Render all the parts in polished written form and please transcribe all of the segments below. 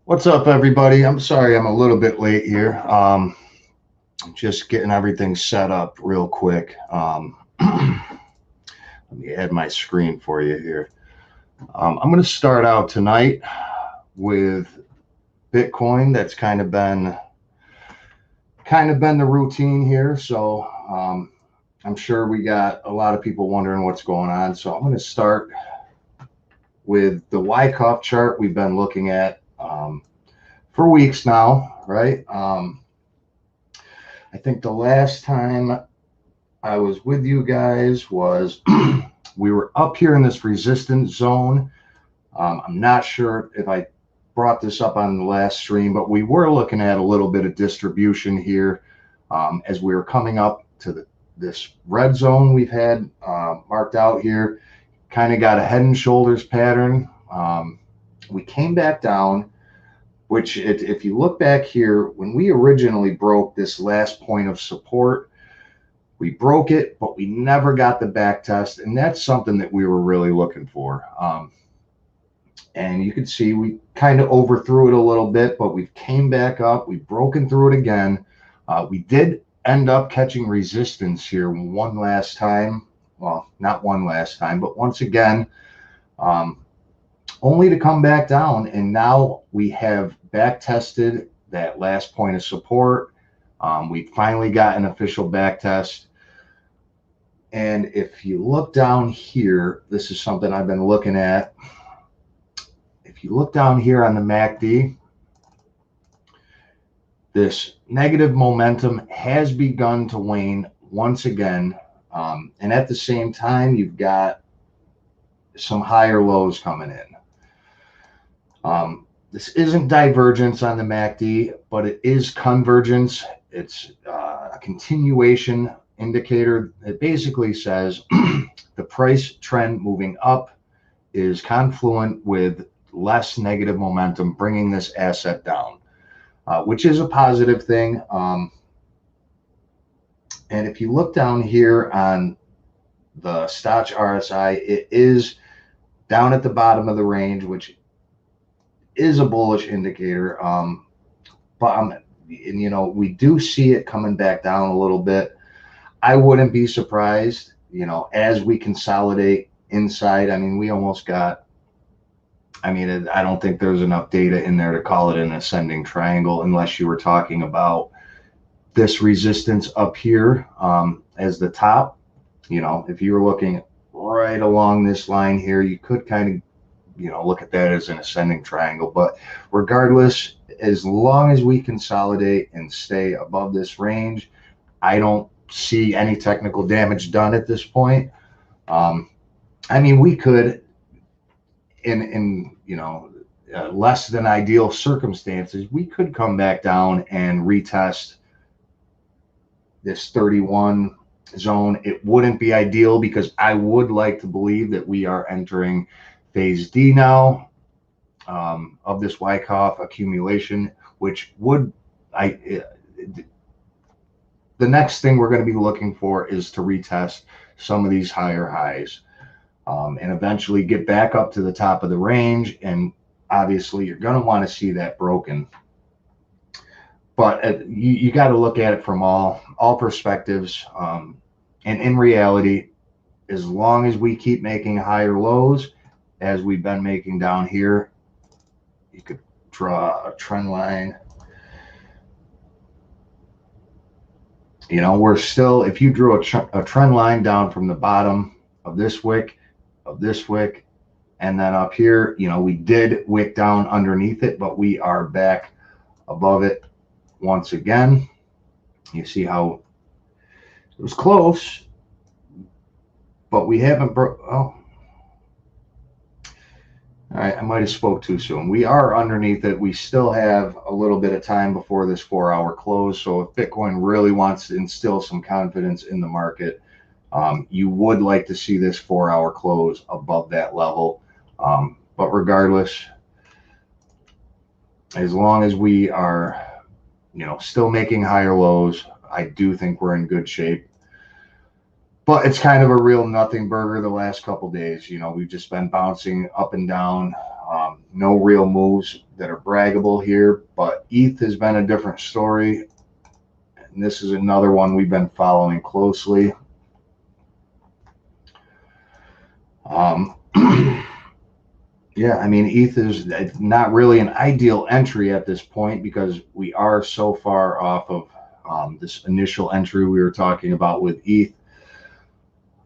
What's up, everybody? I'm sorry I'm a little bit late here. Just getting everything set up real quick. Let me add my screen for you here. I'm going to start out tonight with Bitcoin. That's kind of been the routine here. So I'm sure we got a lot of people wondering what's going on. So I'm going to start with the Wyckoff chart we've been looking at for weeks now, right? I think the last time I was with you guys was we were up here in this resistance zone. I'm not sure if I brought this up on the last stream, but we were looking at a little bit of distribution here as we were coming up to this red zone we've had marked out here. Kind of got a head and shoulders pattern. We came back down, which if you look back here, when we originally broke this last point of support, we broke it, but we never got the back test. And that's something that we were really looking for. And you can see we kind of overthrew it a little bit, but we came back up. We've broken through it again. We did end up catching resistance here one last time. Well, not one last time, but once again, only to come back down. And now we have back tested that last point of support. We finally got an official back test. And if you look down here, this is something I've been looking at. If you look down here on the MACD, this negative momentum has begun to wane once again. And at the same time, you've got some higher lows coming in. This isn't divergence on the MACD, but it is convergence. It's a continuation indicator. It basically says the price trend moving up is confluent with less negative momentum, bringing this asset down, which is a positive thing. And if you look down here on the Stoch RSI, it is down at the bottom of the range, which is a bullish indicator. But you know, we do see it coming back down a little bit. I wouldn't be surprised, you know, as we consolidate inside. I mean, we almost got, I mean, I don't think there's enough data in there to call it an ascending triangle unless you were talking about this resistance up here as the top. You know, if you were looking right along this line here, you could kind of, you know, look at that as an ascending triangle. But regardless, as long as we consolidate and stay above this range, I don't see any technical damage done at this point. I mean, we could, in you know, less than ideal circumstances, we could come back down and retest this 31 zone. It wouldn't be ideal because I would like to believe that we are entering phase D now of this Wyckoff accumulation, which would, the next thing we're going to be looking for is to retest some of these higher highs and eventually get back up to the top of the range. And obviously you're going to want to see that broken. But you got to look at it from all perspectives. And in reality, as long as we keep making higher lows, as we've been making down here, you could draw a trend line. You know, we're still, if you drew a trend line down from the bottom of this wick, and then up here, you know, we did wick down underneath it, but we are back above it once again. You see how it was close, but we haven't broke. Oh, all right, I might have spoke too soon. We are underneath it. We still have a little bit of time before this 4-hour close. So if Bitcoin really wants to instill some confidence in the market, you would like to see this 4-hour close above that level. But regardless, as long as we are, you know, still making higher lows, I do think we're in good shape. But it's kind of a real nothing burger the last couple days. You know, we've just been bouncing up and down. No real moves that are braggable here, but ETH has been a different story. And this is another one we've been following closely. Yeah, I mean, ETH is not really an ideal entry at this point because we are so far off of this initial entry we were talking about with ETH.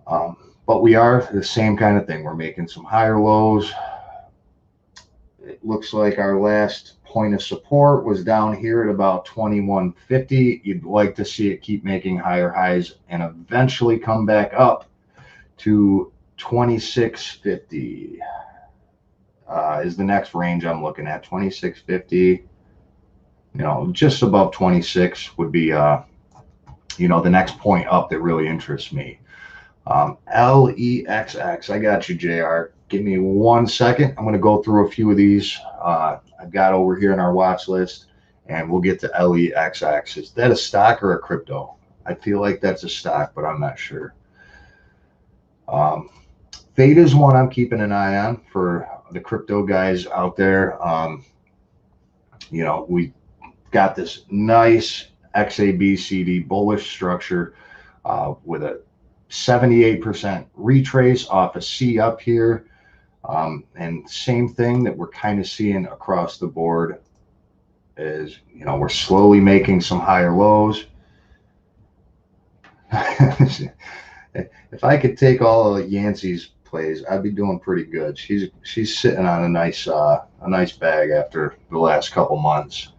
But we are the same kind of thing. We're making some higher lows. It looks like our last point of support was down here at about 2150. You'd like to see it keep making higher highs and eventually come back up to 2650. Is the next range I'm looking at. 2650, just above 26 would be the next point up that really interests me. LEXX, I got you, JR. Give me 1 second. I'm going to go through a few of these I've got over here in our watch list, and we'll get to LEXX. Is that a stock or a crypto? I feel like that's a stock, but I'm not sure. Theta is one I'm keeping an eye on for the crypto guys out there. We got this nice XABCD bullish structure with a 78% retrace off a C up here. And same thing that we're kind of seeing across the board is, we're slowly making some higher lows. If I could take all of Yancey's plays, I'd be doing pretty good. She's sitting on a nice bag after the last couple months.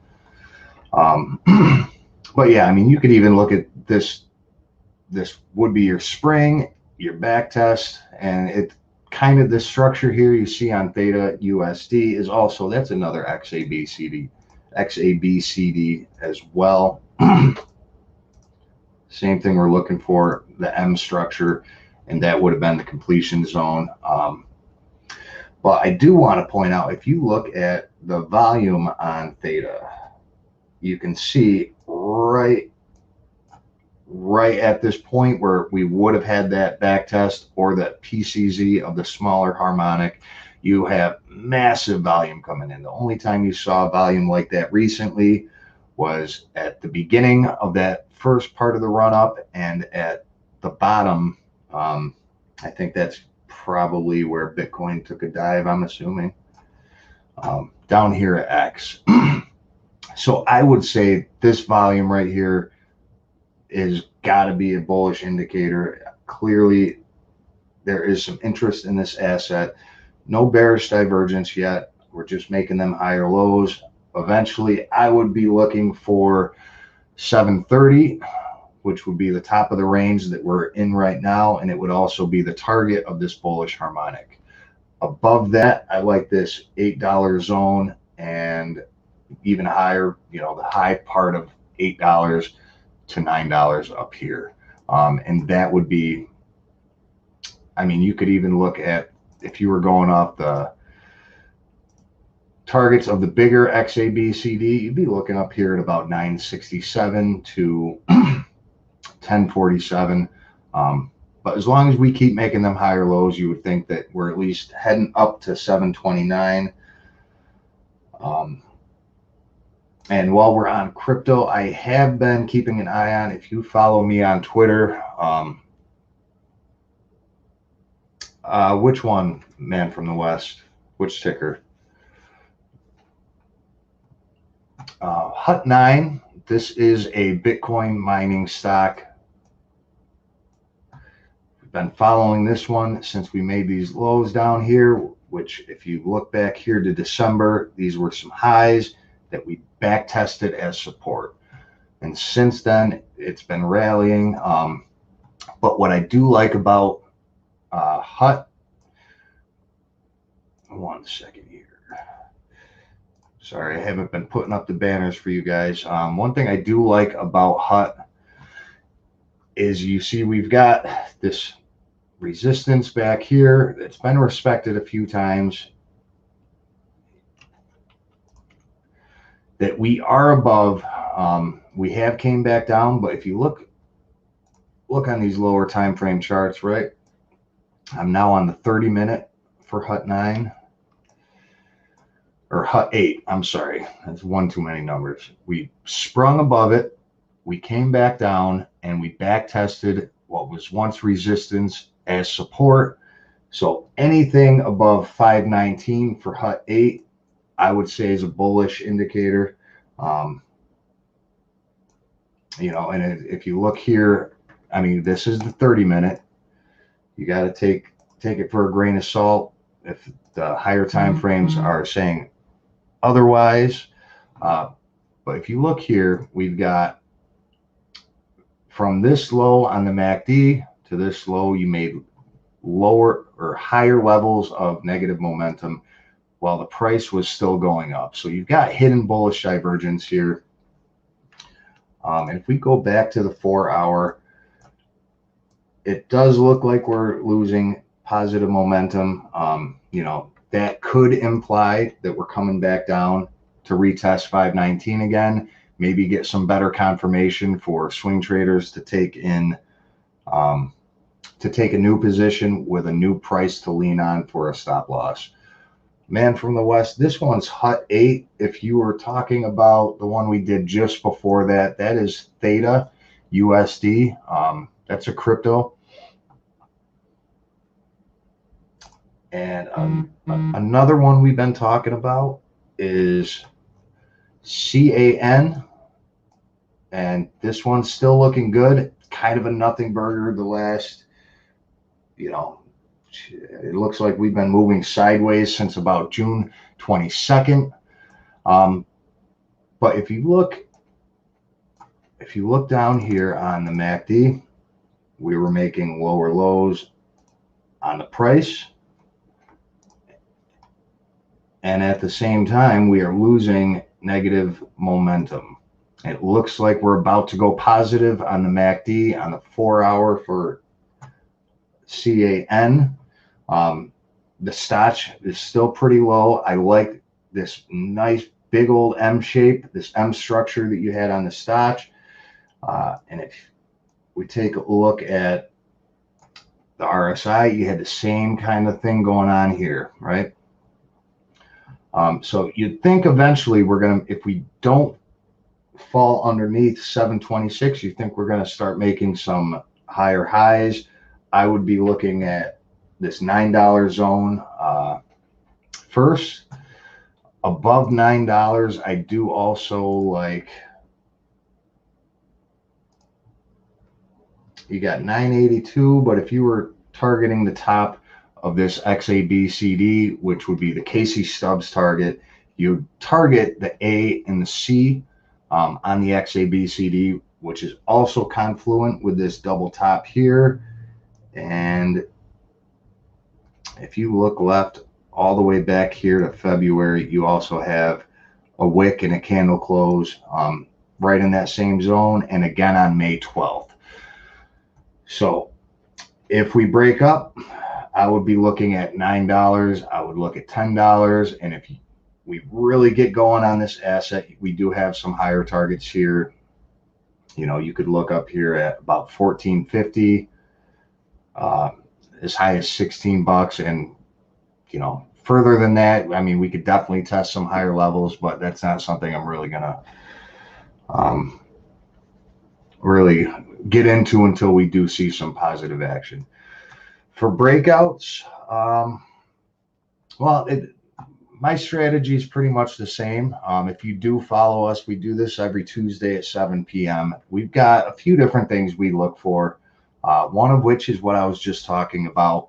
But yeah, I mean, you could even look at this. This would be your spring, your back test, and it kind of this structure here you see on Theta USD is also, that's another XABCD as well. Same thing we're looking for, the M structure, and that would have been the completion zone. But I do want to point out, if you look at the volume on Theta, you can see right at this point where we would have had that back test or that PCZ of the smaller harmonic, you have massive volume coming in. The only time you saw volume like that recently was at the beginning of that first part of the run up, and at the bottom, I think that's probably where Bitcoin took a dive, I'm assuming, down here at X. So I would say this volume right here is got to be a bullish indicator. Clearly, there is some interest in this asset. No bearish divergence yet. We're just making them higher lows. Eventually, I would be looking for 730, which would be the top of the range that we're in right now, and it would also be the target of this bullish harmonic. Above that, I like this $8 zone, and even higher, the high part of $8 to $9 up here. And that would be, I mean, you could even look at, if you were going off the targets of the bigger XABCD, you'd be looking up here at about 967 to 1047. But as long as we keep making them higher lows, you would think that we're at least heading up to 729. And while we're on crypto, I have been keeping an eye on, if you follow me on Twitter, which one, man from the West, which ticker? Hut9, this is a Bitcoin mining stock. We've been following this one since we made these lows down here, which if you look back here to December, these were some highs that we back tested as support. And since then, it's been rallying. But what I do like about Hut, 1 second here. Sorry, I haven't been putting up the banners for you guys. One thing I do like about Hut is you see we've got this resistance back here that's been respected a few times, that we are above. We have came back down, but if you look on these lower time frame charts, right? I'm now on the 30-minute for Hut9. or hut 8, I'm sorry, that's one too many numbers. We sprung above it, we came back down, and we back tested what was once resistance as support. So anything above 519 for hut 8, I would say is a bullish indicator. You know, and if you look here, I mean, this is the 30-minute. You got to take it for a grain of salt. If the higher time frames are saying otherwise, but if you look here, we've got from this low on the MACD to this low, you made lower or higher levels of negative momentum while the price was still going up. So you've got hidden bullish divergence here. And if we go back to the 4-hour, it does look like we're losing positive momentum. You know, that could imply that we're coming back down to retest 519 again, maybe get some better confirmation for swing traders to take in, to take a new position with a new price to lean on for a stop loss. Man from the West, this one's hut 8. If you were talking about the one we did just before that, that is Theta USD. That's a crypto. And another one we've been talking about is CAN. And this one's still looking good. Kind of a nothing burger the last, you know, it looks like we've been moving sideways since about June 22nd. But if you look down here on the MACD, we were making lower lows on the price. And at the same time, we are losing negative momentum. It looks like we're about to go positive on the MACD on the 4-hour for CAN. The stotch is still pretty low. I like this nice big old M shape, this M structure that you had on the stotch. And if we take a look at the RSI, you had the same kind of thing going on here, right? So you'd think eventually we're going to, if we don't fall underneath 726, you think we're going to start making some higher highs. I would be looking at this $9 zone first. Above $9, I do also like, you got 982, but if you were targeting the top of this XABCD, which would be the Casey Stubbs target, you target the A and the C on the XABCD, which is also confluent with this double top here. And if you look left all the way back here to February, you also have a wick and a candle close right in that same zone, and again on May 12th. So if we break up, I would be looking at $9. I would look at $10. And if we really get going on this asset, we do have some higher targets here. You know, you could look up here at about $14.50, as high as $16. And, you know, further than that, I mean, we could definitely test some higher levels, but that's not something I'm really going to really get into until we do see some positive action. For breakouts, well, my strategy is pretty much the same. If you do follow us, we do this every Tuesday at 7 p.m. We've got a few different things we look for, one of which is what I was just talking about,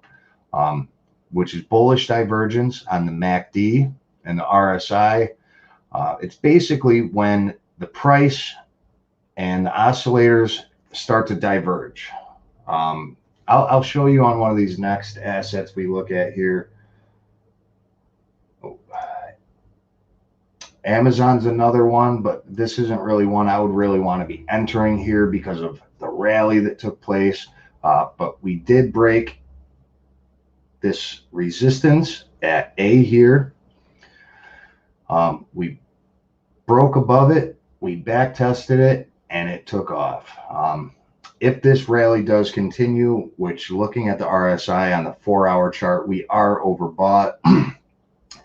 which is bullish divergence on the MACD and the RSI. It's basically when the price and the oscillators start to diverge. I'll show you on one of these next assets we look at here. Amazon's another one, but this isn't really one I would really want to be entering here because of the rally that took place. But we did break this resistance at A here. We broke above it, we back tested it, and it took off. If this rally does continue, which looking at the RSI on the 4-hour chart, we are overbought.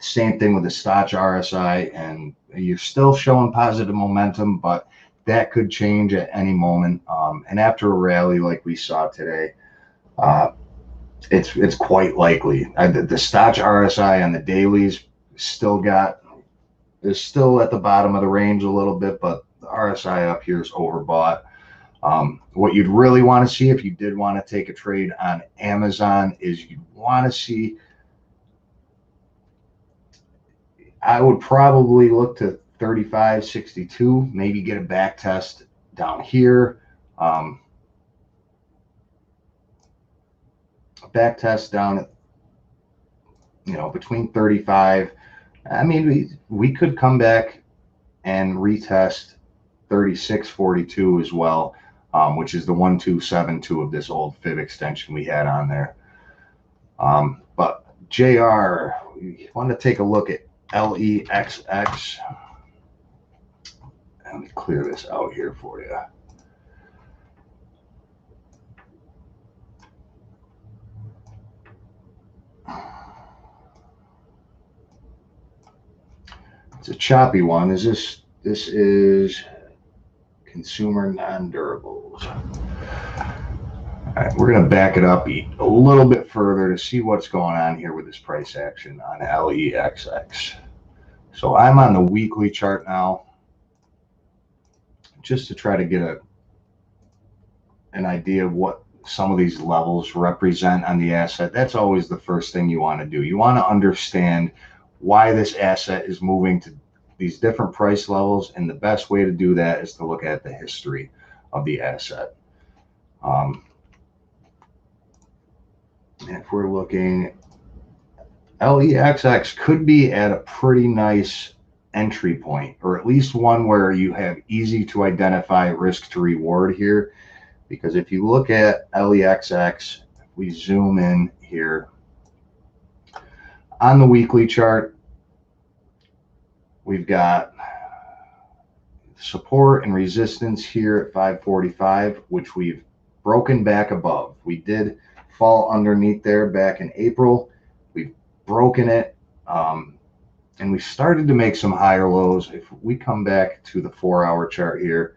Same thing with the Stoch RSI, and you're still showing positive momentum, but that could change at any moment. And after a rally like we saw today, it's quite likely. The Stoch RSI on the dailies is still at the bottom of the range a little bit, but the RSI up here is overbought. What you'd really want to see if you did want to take a trade on Amazon is you'd want to see, I would probably look to 35.62, maybe get a back test down here. Back test down at, between 35. I mean, we could come back and retest 36.42 as well, which is the 1272 of this old fib extension we had on there. But JR, you want to take a look at LEXX. Let me clear this out here for you. It's a choppy one. This is consumer non-durables. All right, we're going to back it up a little bit further to see what's going on here with this price action on LEXX. So I'm on the weekly chart now, just to try to get an idea of what some of these levels represent on the asset. That's always the first thing you want to do. You want to understand why this asset is moving to these different price levels, and the best way to do that is to look at the history of the asset. If we're looking, LEXX could be at a pretty nice entry point, or at least one where you have easy to identify risk to reward here. Because if you look at LEXX, we zoom in here on the weekly chart, we've got support and resistance here at 545, which we've broken back above. We did fall underneath there back in April. We've broken it, and we started to make some higher lows. If we come back to the 4-hour chart here,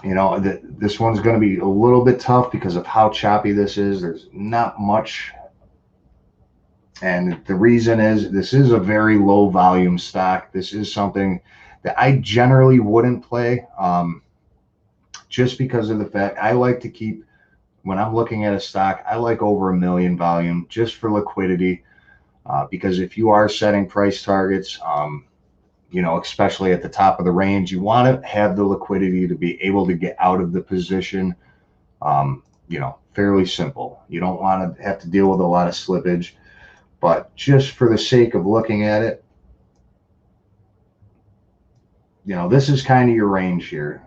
this one's going to be a little bit tough because of how choppy this is. There's not much, and the reason is this is a very low volume stock. This is something that I generally wouldn't play, just because of the fact I like to keep, when I'm looking at a stock, I like over 1 million volume just for liquidity, because if you are setting price targets, especially at the top of the range, you want to have the liquidity to be able to get out of the position, fairly simple. You don't want to have to deal with a lot of slippage, but just for the sake of looking at it, this is kind of your range here.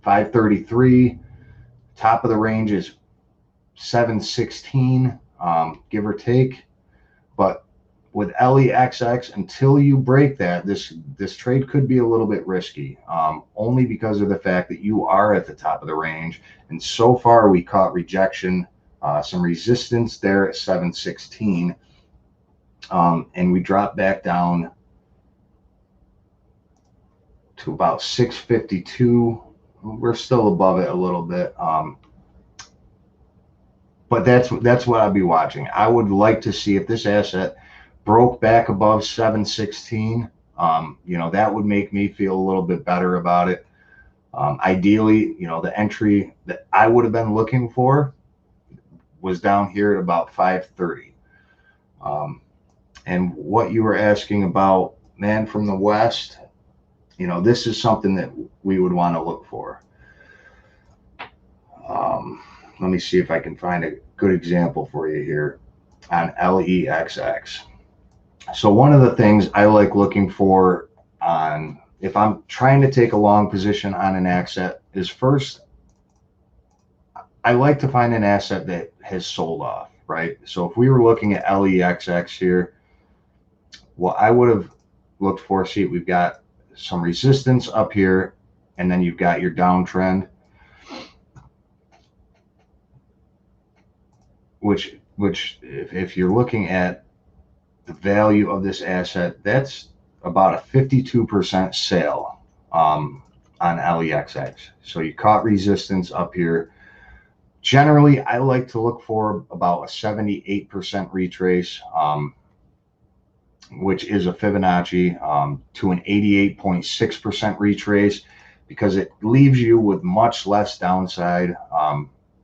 533, top of the range is 716, give or take. But with LEXX, until you break that, this trade could be a little bit risky, only because of the fact that you are at the top of the range. And so far we caught rejection, some resistance there at 716, and we dropped back down to about 652. We're still above it a little bit, but that's what I'd be watching. I would like to see if this asset broke back above 716. That would make me feel a little bit better about it. Ideally, the entry that I would have been looking for was down here at about 530. And what you were asking about, man from the West, this is something that we would want to look for. Let me see if I can find a good example for you here on LEXX. So one of the things I like looking for if I'm trying to take a long position on an asset is, first, I like to find an asset that has sold off, right? So if we were looking at LEXX here, what I would have looked for, see, we've got some resistance up here, and then you've got your downtrend, which which if you're looking at the value of this asset, that's about a 52% sale on LEXX. So you caught resistance up here. Generally, I like to look for about a 78% retrace, which is a Fibonacci, to an 88.6% retrace, because it leaves you with much less downside.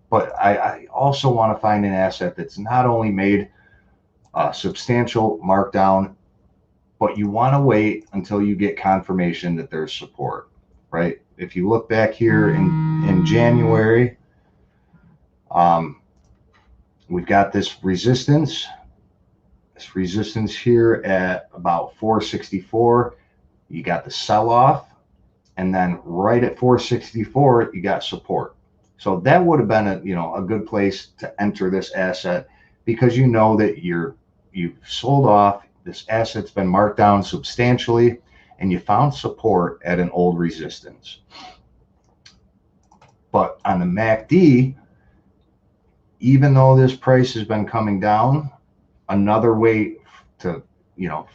But I also want to find an asset that's not only made a substantial markdown, but you want to wait until you get confirmation that there's support, right? If you look back here in January, we've got this resistance here at about 464. You got the sell-off, and then right at 464 you got support. So that would have been a good place to enter this asset, because you know that you've sold off, this asset's been marked down substantially, and you found support at an old resistance. But on the MACD, even though this price has been coming down, another way to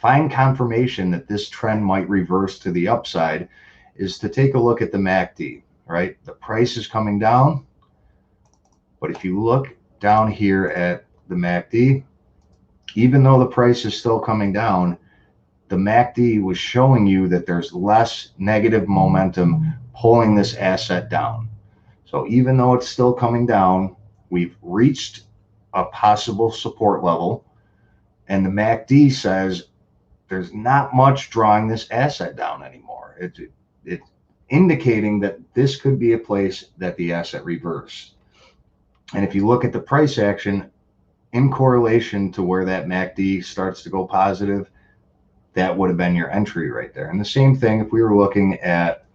find confirmation that this trend might reverse to the upside is to take a look at the MACD, right? The price is coming down, but if you look down here at the MACD, even though the price is still coming down, the MACD was showing you that there's less negative momentum pulling this asset down. So even though it's still coming down, we've reached a possible support level, and the MACD says there's not much drawing this asset down anymore. It's indicating that this could be a place that the asset reversed. And if you look at the price action in correlation to where that MACD starts to go positive, that would have been your entry right there. And the same thing if we were looking at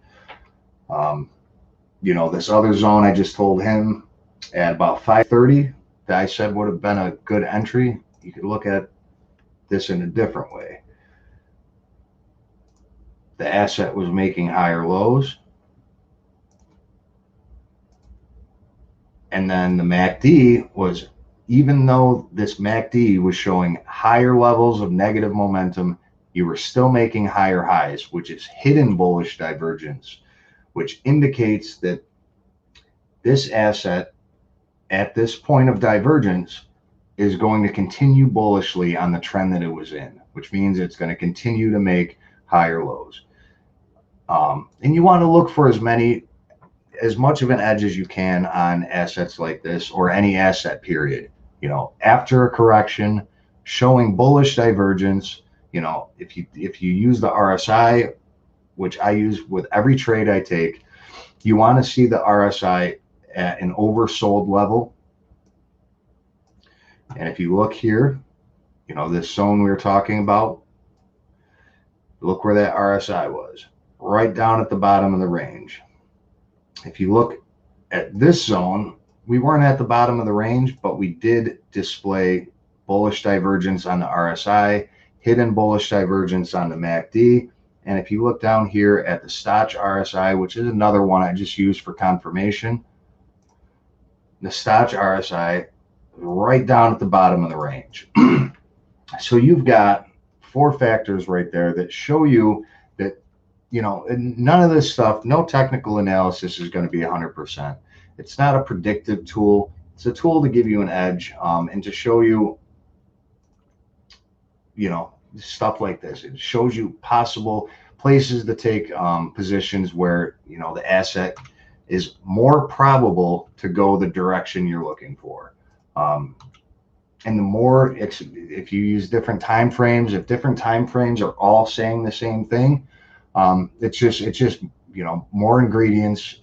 this other zone I just told him at about 530 that I said would have been a good entry. You could look at this in a different way. The asset was making higher lows, and then the MACD was, even though this MACD was showing higher levels of negative momentum, you were still making higher highs, which is hidden bullish divergence, which indicates that this asset at this point of divergence is going to continue bullishly on the trend that it was in, which means it's going to continue to make higher lows. And you want to look for as much of an edge as you can on assets like this, or any asset period. After a correction showing bullish divergence, if you use the RSI, which I use with every trade I take, you want to see the RSI at an oversold level. And if you look here, this zone we were talking about, look where that RSI was, right down at the bottom of the range. If you look at this zone, we weren't at the bottom of the range, but we did display bullish divergence on the RSI, hidden bullish divergence on the MACD. And if you look down here at the Stoch RSI, which is another one I just used for confirmation, the Stoch RSI right down at the bottom of the range. So you've got 4 factors right there that show you that, none of this stuff, no technical analysis is going to be 100%. It's not a predictive tool. It's a tool to give you an edge, and to show you, stuff like this. It shows you possible places to take positions where, the asset is more probable to go the direction you're looking for. And the more, if you use different time frames, if different time frames are all saying the same thing, it's just more ingredients.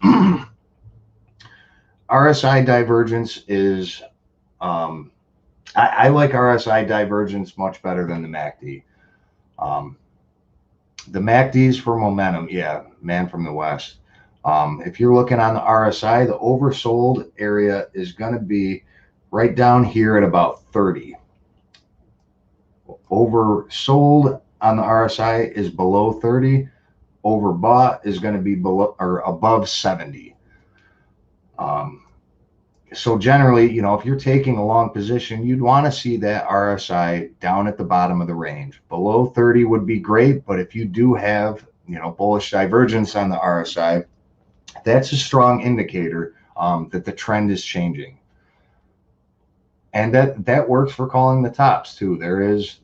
RSI divergence is, I like RSI divergence much better than the MACD. The MACD's for momentum, yeah, man from the West. If you're looking on the RSI, the oversold area is going to be right down here at about 30. Oversold on the RSI is below 30. Overbought is going to be below or above 70. So generally, you know, if you're taking a long position, you'd want to see that RSI down at the bottom of the range. Below 30 would be great, but if you do have, you know, bullish divergence on the RSI, that's a strong indicator that the trend is changing. And that works for calling the tops too.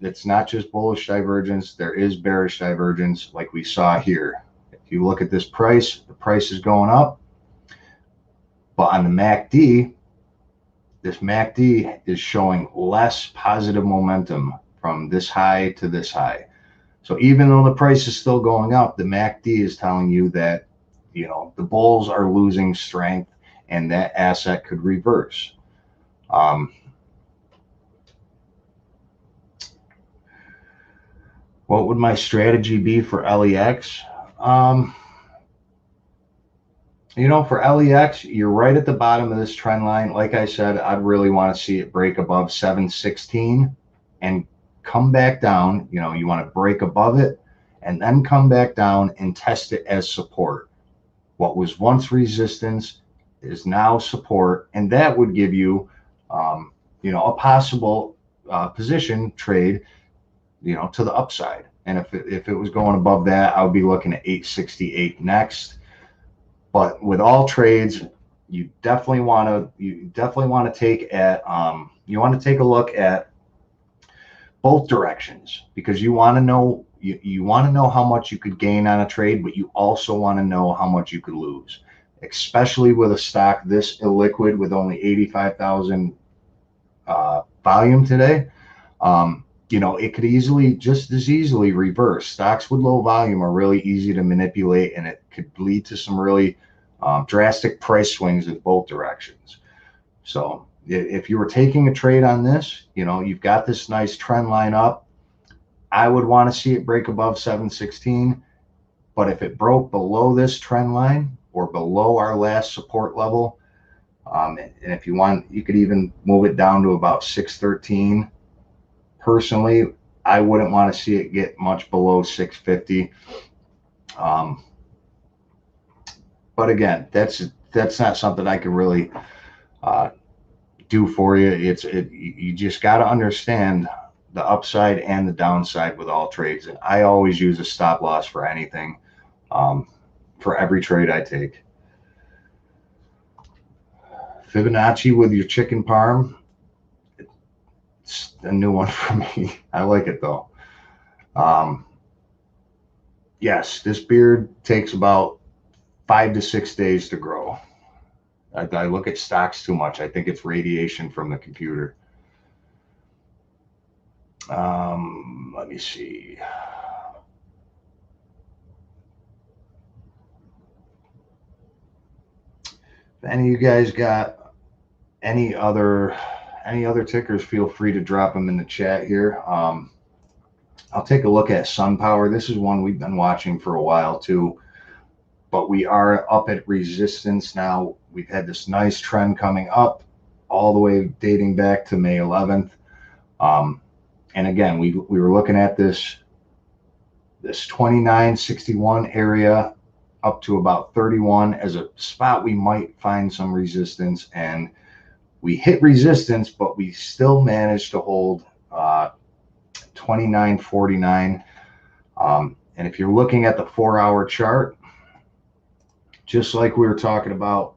It's not just bullish divergence, there is bearish divergence like we saw here. If you look at this price, the price is going up, but on the MACD, this MACD is showing less positive momentum from this high to this high. So even though the price is still going up, the MACD is telling you that, you know, the bulls are losing strength and that asset could reverse. What would my strategy be for LEX? You know, for LEX, you're right at the bottom of this trend line. Like I said, I'd really want to see it break above 716 and come back down. You know, you want to break above it and then come back down and test it as support. What was once resistance is now support, and that would give you, you know, a possible position trade, you know, to the upside. And if it was going above that, I would be looking at 868 next. But with all trades, you definitely want to take at you want to take a look at both directions, because you want to know you want to know how much you could gain on a trade, but you also want to know how much you could lose, especially with a stock this illiquid with only 85,000 volume today. You know, it could just as easily reverse. Stocks with low volume are really easy to manipulate, and it could lead to some really drastic price swings in both directions. So if you were taking a trade on this, you know, you've got this nice trend line up. I would want to see it break above 716. But if it broke below this trend line or below our last support level, and if you want, you could even move it down to about 613. Personally, I wouldn't want to see it get much below 650. But again, that's not something I can really do for you. You just got to understand the upside and the downside with all trades. And I always use a stop loss for anything, for every trade I take. Fibonacci with your chicken parm. It's a new one for me. I like it though. Yes, this beard takes about 5 to 6 days to grow. I look at stocks too much. I think it's radiation from the computer. Let me see. If any of you guys got any other tickers, feel free to drop them in the chat here. I'll take a look at SunPower. This is one we've been watching for a while too, but we are up at resistance now. We've had this nice trend coming up all the way dating back to May 11th. And again, we were looking at this 2961 area up to about 31 as a spot we might find some resistance, and we hit resistance, but we still managed to hold 2949. And if you're looking at the 4-hour chart, just like we were talking about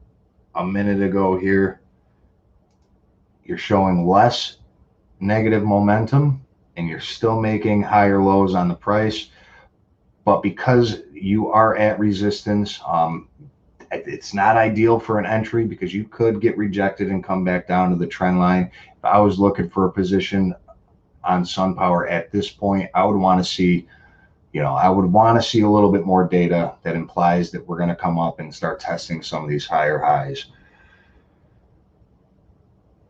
a minute ago here, you're showing less negative momentum and you're still making higher lows on the price. But because you are at resistance, it's not ideal for an entry because you could get rejected and come back down to the trend line. If I was looking for a position on SunPower at this point, I would want to see, I would want to see a little bit more data that implies that we're going to come up and start testing some of these higher highs.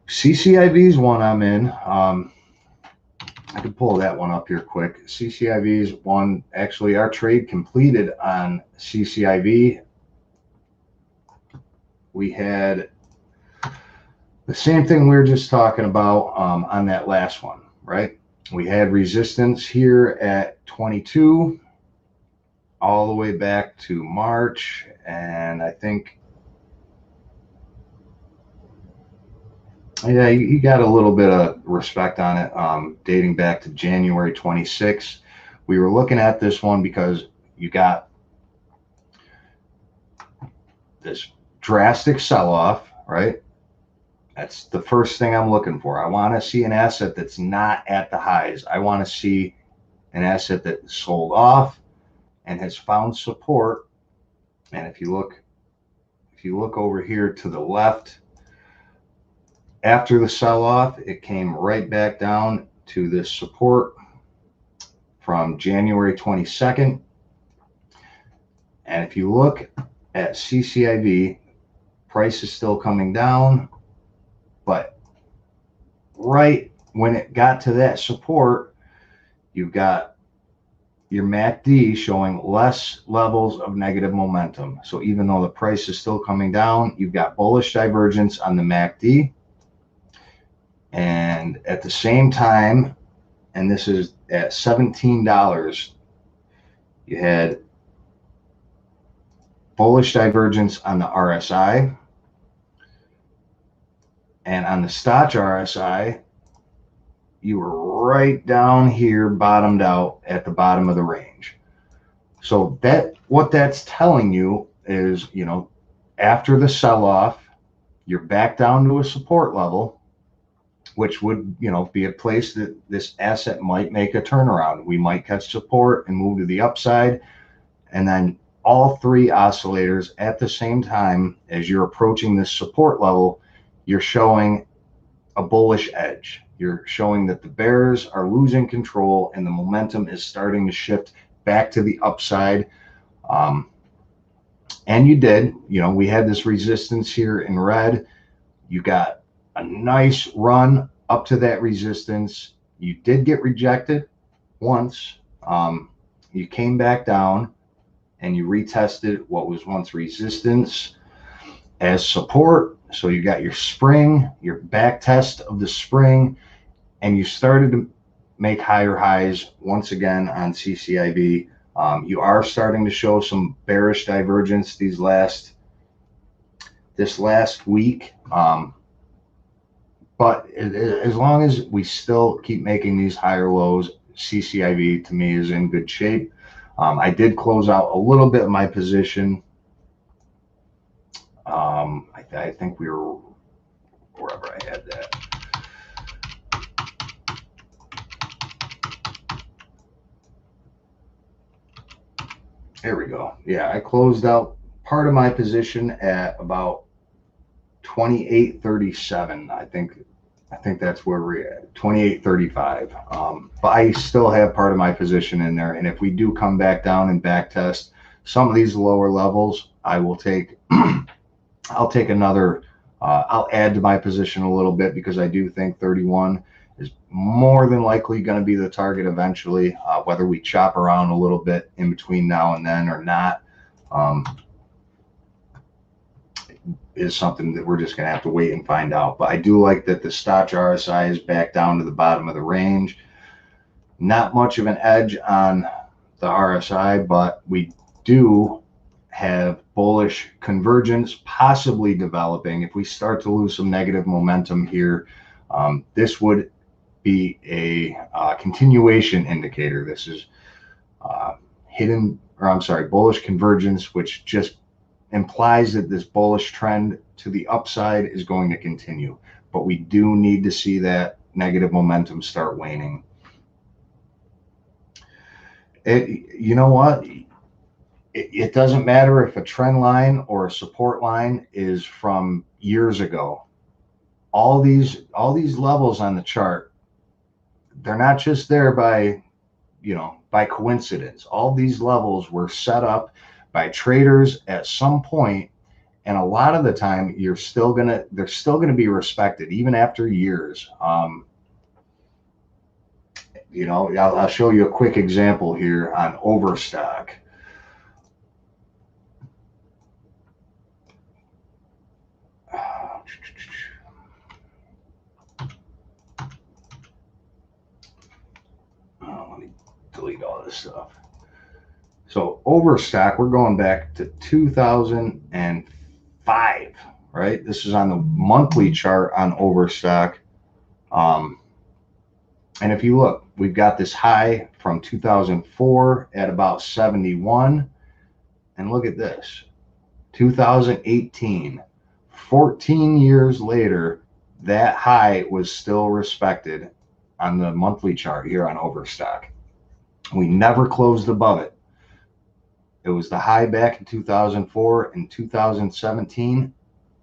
CCIV is one I'm in. I can pull that one up here quick. CCIV is one. Actually, our trade completed on CCIV. We had the same thing we were just talking about on that last one, right? We had resistance here at 22 all the way back to March, and I think Yeah, you got a little bit of respect on it, dating back to January 26th. We were looking at this one because you got this drastic sell-off, right? That's the first thing I'm looking for. I want to see an asset that's not at the highs. I want to see an asset that sold off and has found support. And if you look over here to the left, after the sell-off, it came right back down to this support from January 22nd. And if you look at CCIV, price is still coming down, but right when it got to that support, you've got your MACD showing less levels of negative momentum. So even though the price is still coming down, you've got bullish divergence on the MACD. And at the same time, and this is at $17, you had bullish divergence on the RSI. And on the Stoch RSI, you were right down here, bottomed out at the bottom of the range. So what that's telling you is, after the sell-off, you're back down to a support level, which would, be a place that this asset might make a turnaround. We might catch support and move to the upside. And then all three oscillators at the same time, as you're approaching this support level, you're showing a bullish edge. You're showing that the bears are losing control and the momentum is starting to shift back to the upside. And you did. We had this resistance here in red. You got a nice run up to that resistance. You did get rejected once. You came back down and you retested what was once resistance as support. So you got your spring, your back test of the spring, and you started to make higher highs once again on CCIV. You are starting to show some bearish divergence this last week. But as long as we still keep making these higher lows, CCIV to me is in good shape. I did close out a little bit of my position. I think we were wherever I had that. There we go. Yeah, I closed out part of my position at about 28.37. I think that's where we're at, 28.35. But I still have part of my position in there. And if we do come back down and back test some of these lower levels, I will take I'll take another, I'll add to my position a little bit because I do think 31 is more than likely going to be the target eventually, whether we chop around a little bit in between now and then or not. Is something that we're just going to have to wait and find out. But I do like that the Stoch RSI is back down to the bottom of the range. Not much of an edge on the RSI, but we do have bullish convergence possibly developing. If we start to lose some negative momentum here, this would be a continuation indicator. This is bullish convergence, which just implies that this bullish trend to the upside is going to continue. But we do need to see that negative momentum start waning. You know what? It doesn't matter if a trend line or a support line is from years ago. All these levels on the chart, they're not just there by coincidence. All these levels were set up by traders at some point, and a lot of the time they're still gonna be respected even after years. I'll show you a quick example here on Overstock. Let me delete all this stuff. So Overstock, we're going back to 2005, right? This is on the monthly chart on Overstock. And if you look, we've got this high from 2004 at about 71. And look at this, 2018, 14 years later, that high was still respected on the monthly chart here on Overstock. We never closed above it. It was the high back in 2004 and 2017,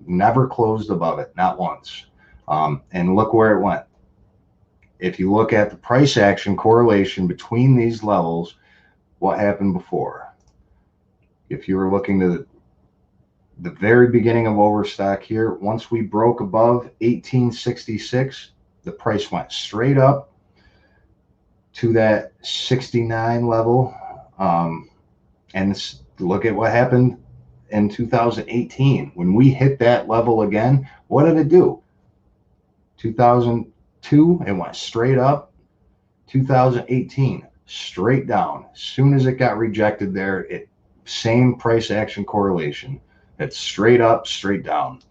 never closed above it, not once. And look where it went. If you look at the price action correlation between these levels, what happened before? If you were looking to the very beginning of Overstock here, once we broke above 1866, the price went straight up to that 69 level. And look at what happened in 2018. When we hit that level again, what did it do? 2002, it went straight up. 2018, straight down. As soon as it got rejected there, same price action correlation. It's straight up, straight down.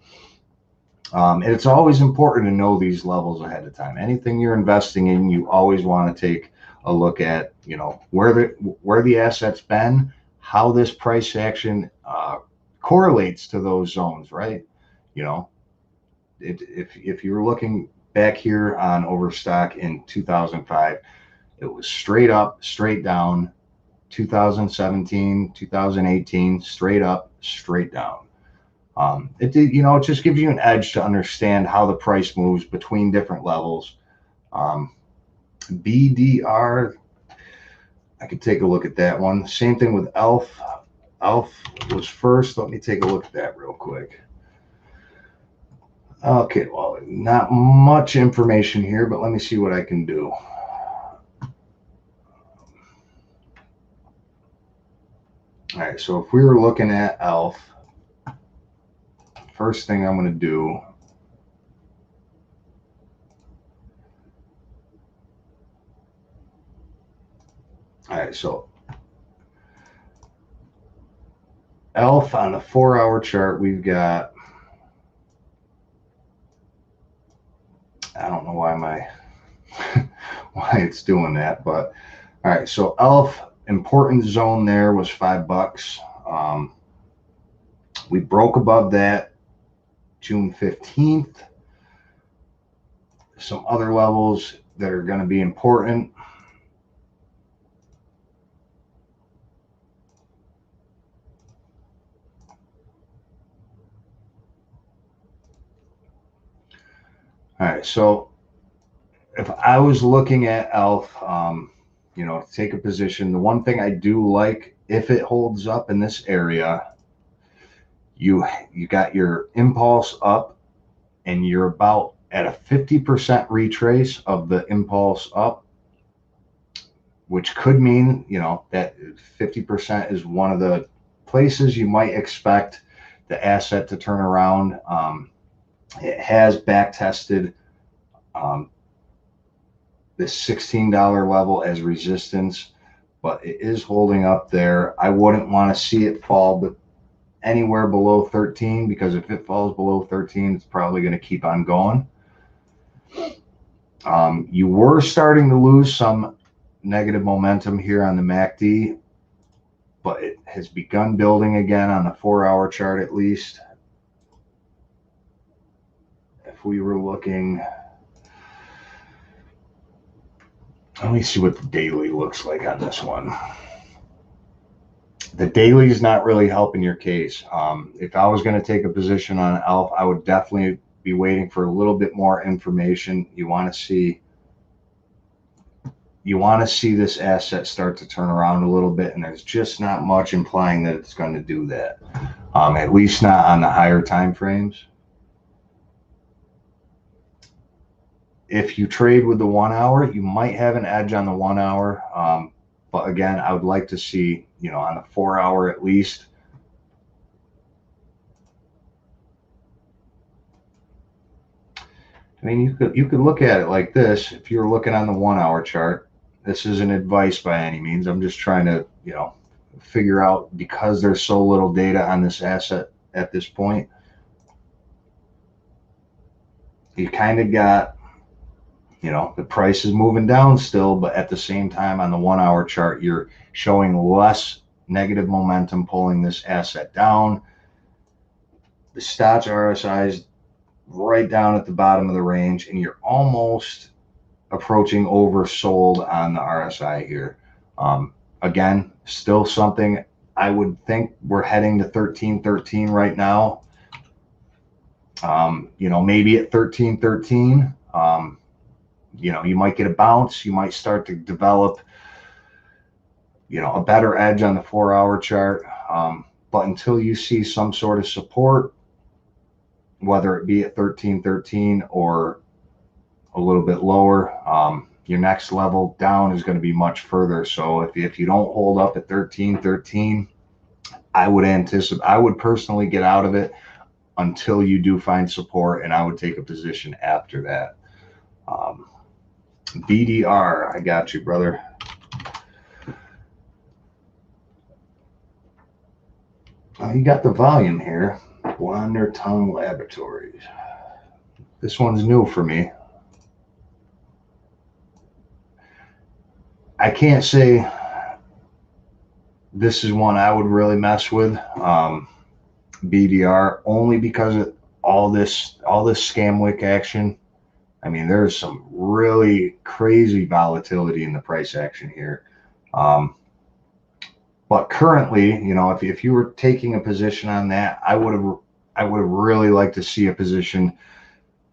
And it's always important to know these levels ahead of time. Anything you're investing in, you always want to take a look at, where the asset's been, how this price action correlates to those zones, right? If you're looking back here on Overstock in 2005, it was straight up, straight down. 2017, 2018, straight up, straight down. It just gives you an edge to understand how the price moves between different levels. BDR, I could take a look at that one. Same thing with ELF. ELF was first. Let me take a look at that real quick. Okay, well, not much information here, but let me see what I can do. All right, so if we were looking at ELF, first thing I'm going to do, all right, so ELF on the 4-hour chart, we've got, I don't know why why it's doing that, but all right, so ELF, important zone there was $5. We broke above that June 15th. Some other levels that are going to be important. All right, so if I was looking at ELF, to take a position, the one thing I do like, if it holds up in this area, you got your impulse up, and you're about at a 50% retrace of the impulse up, which could mean, that 50% is one of the places you might expect the asset to turn around. It has back tested this $16 level as resistance, but it is holding up there. I wouldn't want to see it fall anywhere below 13, because if it falls below 13, it's probably going to keep on going. You were starting to lose some negative momentum here on the MACD, but it has begun building again on the 4-hour chart at least. If we were looking, let me see what the daily looks like on this one. The daily is not really helping your case. If I was going to take a position on ELF, I would definitely be waiting for a little bit more information. You want to see this asset start to turn around a little bit, and there's just not much implying that it's going to do that, at least not on the higher time frames. If you trade with the 1 hour, you might have an edge on the 1 hour. But again, I would like to see, on the 4 hour at least. I mean, you could look at it like this. If you're looking on the 1 hour chart, this isn't advice by any means. I'm just trying to, figure out, because there's so little data on this asset at this point. you kind of got, you know, the price is moving down still, but at the same time on the 1 hour chart, you're showing less negative momentum pulling this asset down. The Stotch RSI is right down at the bottom of the range, and you're almost approaching oversold on the RSI here. Again, still something I would think we're heading to 1313 right now. You know, maybe at 1313, you know, you might get a bounce. You might start to develop, you know, a better edge on the 4 hour chart. But until you see some sort of support, whether it be at 1313 or a little bit lower, your next level down is going to be much further. So if you don't hold up at 1313, I would personally get out of it until you do find support, and I would take a position after that. BDR, I got you, brother. You got the volume here. Blonder Tongue Laboratories. This one's new for me. I can't say this is one I would really mess with, BDR, only because of all this scam-wick action. I mean, there's some really crazy volatility in the price action here. But currently, you know, if you were taking a position on that, I would have really liked to see a position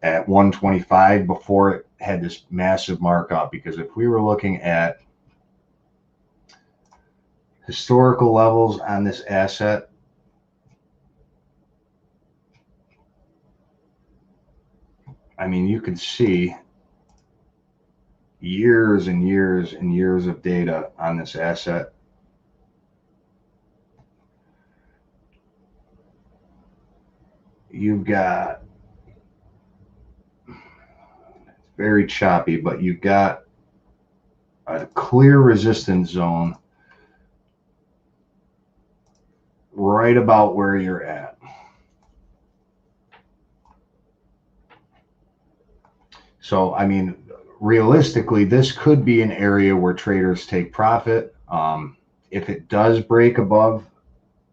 at 125 before it had this massive markup, because if we were looking at historical levels on this asset, I mean, you could see years and years and years of data on this asset. You've got, it's very choppy, but you've got a clear resistance zone right about where you're at. So, I mean, realistically, this could be an area where traders take profit. If it does break above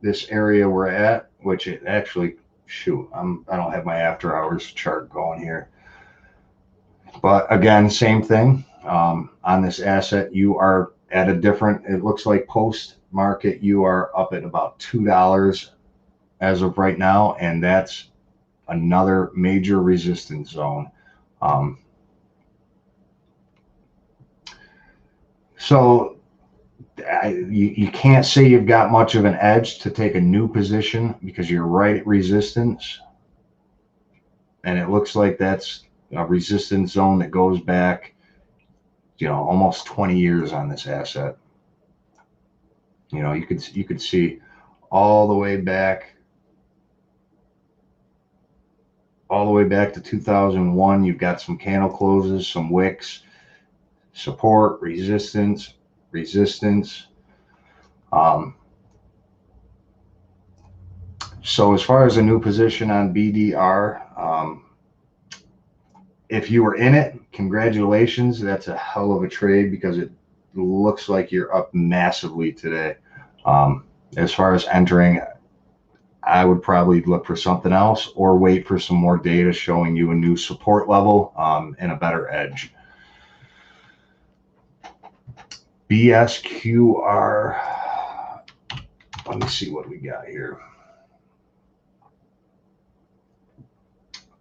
this area we're at, which it actually, shoot, I don't have my after hours chart going here. But again, same thing. On this asset, you are at a different, it looks like post market, you are up at about $2 as of right now, and that's another major resistance zone. So you can't say you've got much of an edge to take a new position because you're right at resistance. And it looks like that's a resistance zone that goes back, you know, almost 20 years on this asset. You know, you could see all the way back to 2001. You've got some candle closes, some wicks, support, resistance. So as far as a new position on BDR, if you were in it, congratulations. That's a hell of a trade because it looks like you're up massively today. As far as entering, I would probably look for something else or wait for some more data showing you a new support level and a better edge. BSQR, let me see what we got here.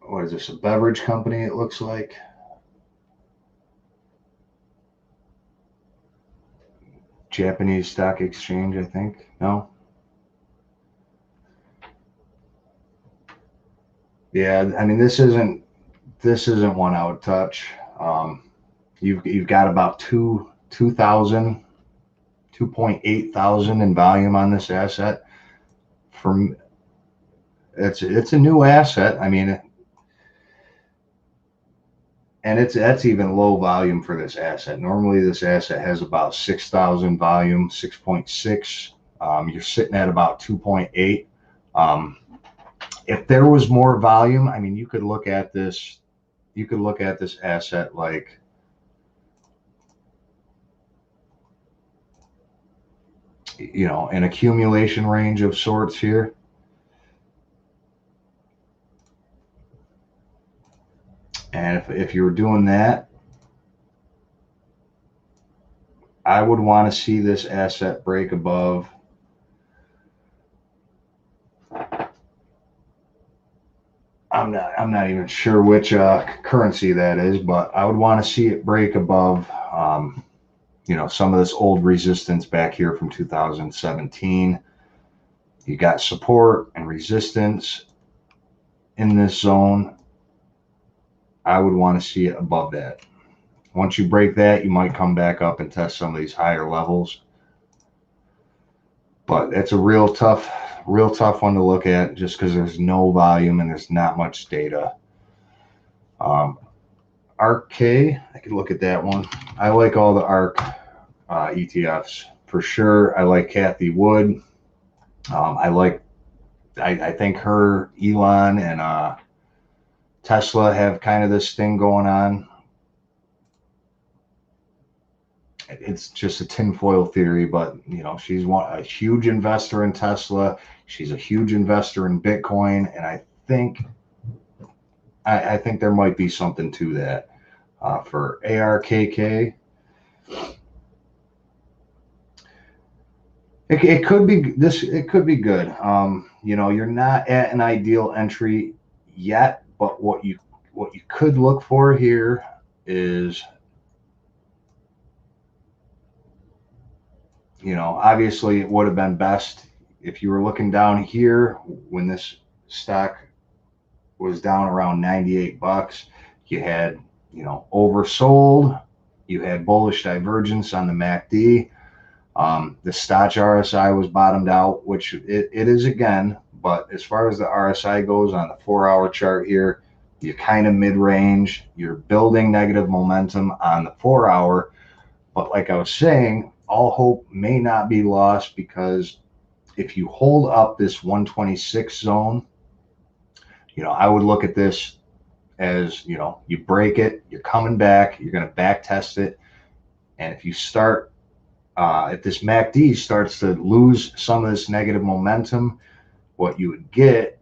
What is this, a beverage company it looks like? Japanese stock exchange, I think. No? Yeah, I mean, this isn't one I would touch. You've got about 2.8 thousand in volume on this asset. From it's a new asset. I mean, and that's even low volume for this asset. Normally, this asset has about 6,000 volume, 6.6. You're sitting at about 2.8. If there was more volume, I mean, you could look at this you could look at this asset like an accumulation range of sorts here. And if you were doing that, I would want to see this asset break above I'm not even sure which currency that is, but I would want to see it break above some of this old resistance back here from 2017. You got support and resistance in this zone. I would want to see it above that. Once you break that, you might come back up and test some of these higher levels. But it's a real tough one to look at just because there's no volume and there's not much data. ARK, I could look at that one. I like all the ARK ETFs for sure. I like Kathy Wood. I think her, Elon, and Tesla have kind of this thing going on. It's just a tinfoil theory, but she's a huge investor in Tesla. She's a huge investor in Bitcoin, and I think there might be something to that. For ARKK, it could be this. It could be good. You're not at an ideal entry yet, but what you could look for here is, obviously it would have been best if you were looking down here when this stock was down around 98 bucks. You had, oversold. You had bullish divergence on the MACD. The Stoch RSI was bottomed out, which it is again. But as far as the RSI goes on the 4-hour chart here, you're kind of mid-range. You're building negative momentum on the 4-hour. But like I was saying, all hope may not be lost, because if you hold up this 126 zone, I would look at this as, you break it, you're coming back, you're going to back test it. And if you start, if this MACD starts to lose some of this negative momentum, what you would get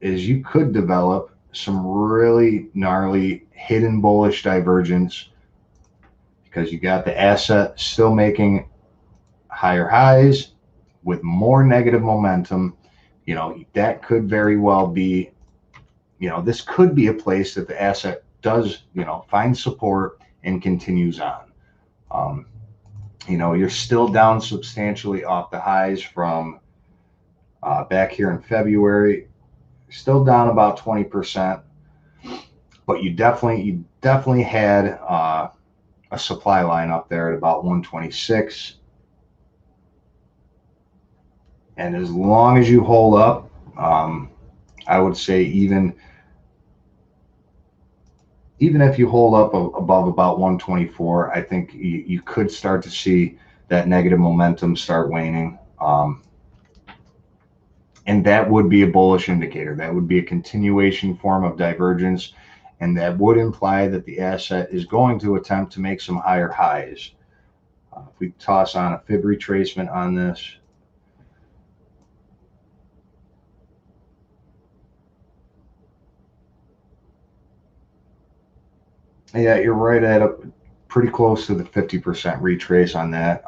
is you could develop some really gnarly hidden bullish divergence, because you got the asset still making higher highs with more negative momentum. That could very well be, this could be a place that the asset does, find support and continues on. You're still down substantially off the highs from back here in February, still down about 20%, but you definitely had a supply line up there at about 126. And as long as you hold up, I would say even if you hold up above about 124, I think you could start to see that negative momentum start waning. And that would be a bullish indicator. That would be a continuation form of divergence. And that would imply that the asset is going to attempt to make some higher highs. If we toss on a fib retracement on this, yeah, you're right at pretty close to the 50% retrace on that.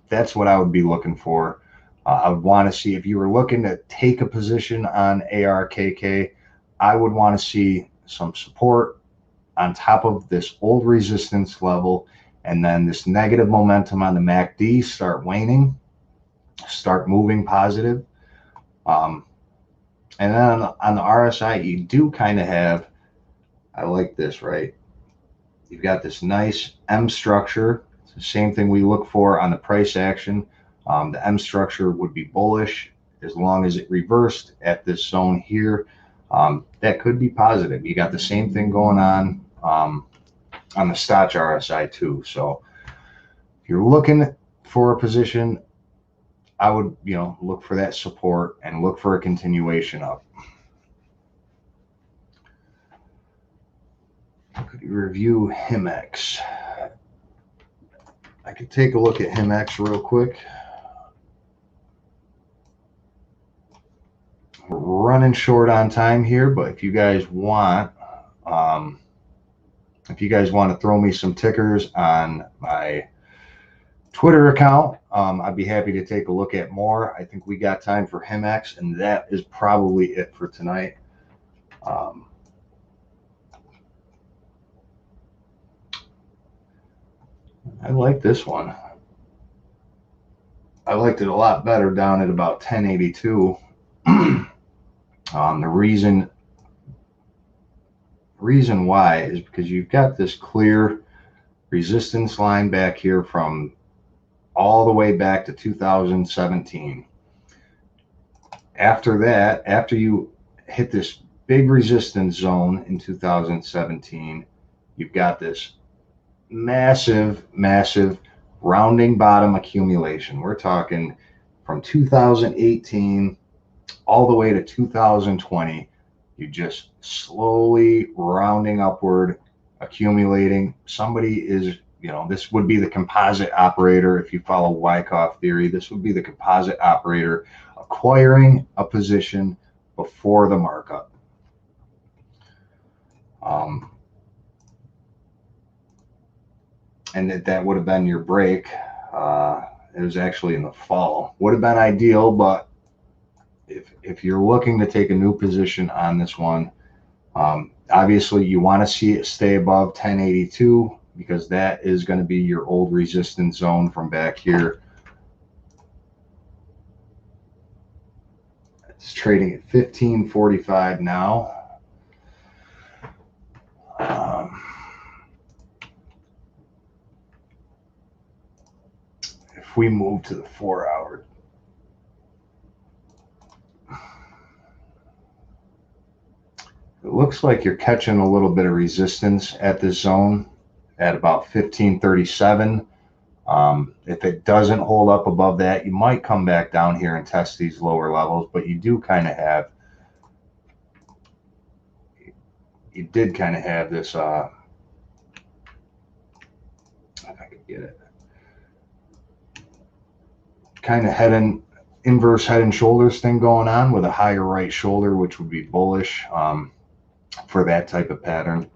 That's what I would be looking for. I would want to see, if you were looking to take a position on ARKK, I would want to see some support on top of this old resistance level, and then this negative momentum on the MACD start waning, start moving positive. And then on the RSI, you do kind of have, I like this, right? You've got this nice M structure. It's the same thing we look for on the price action. The M structure would be bullish as long as it reversed at this zone here. That could be positive. You got the same thing going on the Stoch RSI too. So if you're looking for a position, I would look for that support and look for a continuation up. Could you review HIMX? I could take a look at HIMX real quick. We're running short on time here, but if you guys want, to throw me some tickers on my Twitter account, I'd be happy to take a look at more. I think we got time for HIMX, and that is probably it for tonight. I like this one. I liked it a lot better down at about 1082. The reason why is because you've got this clear resistance line back here from all the way back to 2017. After that, after you hit this big resistance zone in 2017, you've got this massive rounding bottom accumulation. We're talking from 2018 all the way to 2020. You just slowly rounding upward, accumulating. Somebody is, this would be the composite operator. If you follow Wyckoff theory, this would be the composite operator acquiring a position before the markup. And that would have been your break. It was actually in the fall. Would have been ideal, but if you're looking to take a new position on this one, obviously you want to see it stay above 1082 because that is going to be your old resistance zone from back here. It's trading at 1545 now. If we move to the 4 hour, it looks like you're catching a little bit of resistance at this zone at about 1537. If it doesn't hold up above that, you might come back down here and test these lower levels, but you did kind of have this, if I could get it, kind of inverse head and shoulders thing going on with a higher right shoulder, which would be bullish for that type of pattern.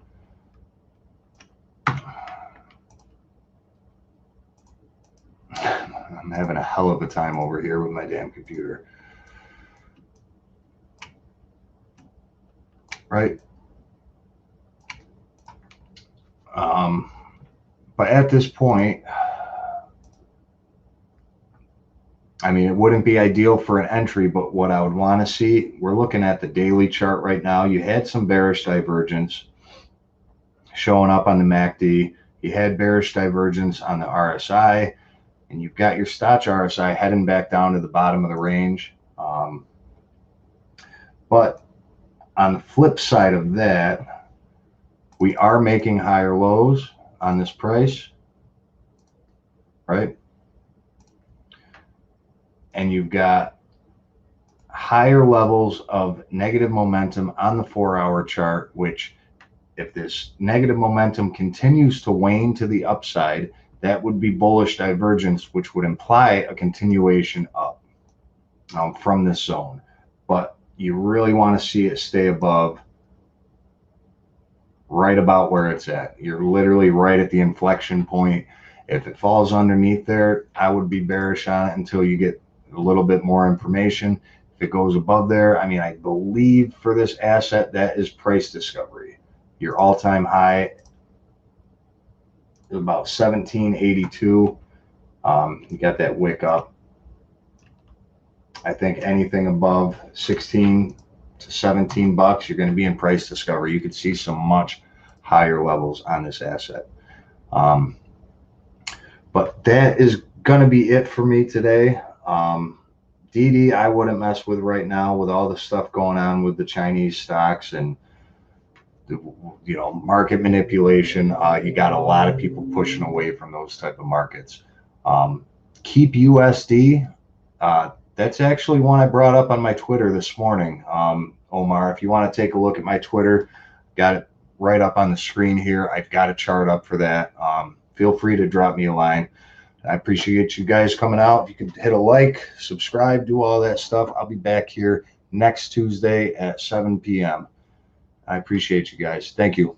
I'm having a hell of a time over here with my damn computer. Right? But at this point, I mean, it wouldn't be ideal for an entry, but what I would want to see, we're looking at the daily chart right now. You had some bearish divergence showing up on the MACD. You had bearish divergence on the RSI, and you've got your Stoch RSI heading back down to the bottom of the range. But on the flip side of that, we are making higher lows on this price, right? And you've got higher levels of negative momentum on the 4 hour chart, which if this negative momentum continues to wane to the upside, that would be bullish divergence, which would imply a continuation up from this zone. But you really want to see it stay above right about where it's at. You're literally right at the inflection point. If it falls underneath there, I would be bearish on it until you get a little bit more information. If it goes above there, I mean, I believe for this asset, that is price discovery. Your all-time high is about 1782. You got that wick up. I think anything above 16 to 17 bucks, you're going to be in price discovery. You could see some much higher levels on this asset. But that is going to be it for me today. DD, I wouldn't mess with right now with all the stuff going on with the Chinese stocks and market manipulation. You got a lot of people pushing away from those type of markets. Keep USD. That's actually one I brought up on my Twitter this morning. Omar, if you want to take a look at my Twitter, got it right up on the screen here. I've got a chart up for that. Feel free to drop me a line. I appreciate you guys coming out. If you can hit a like, subscribe, do all that stuff. I'll be back here next Tuesday at 7 p.m. I appreciate you guys. Thank you.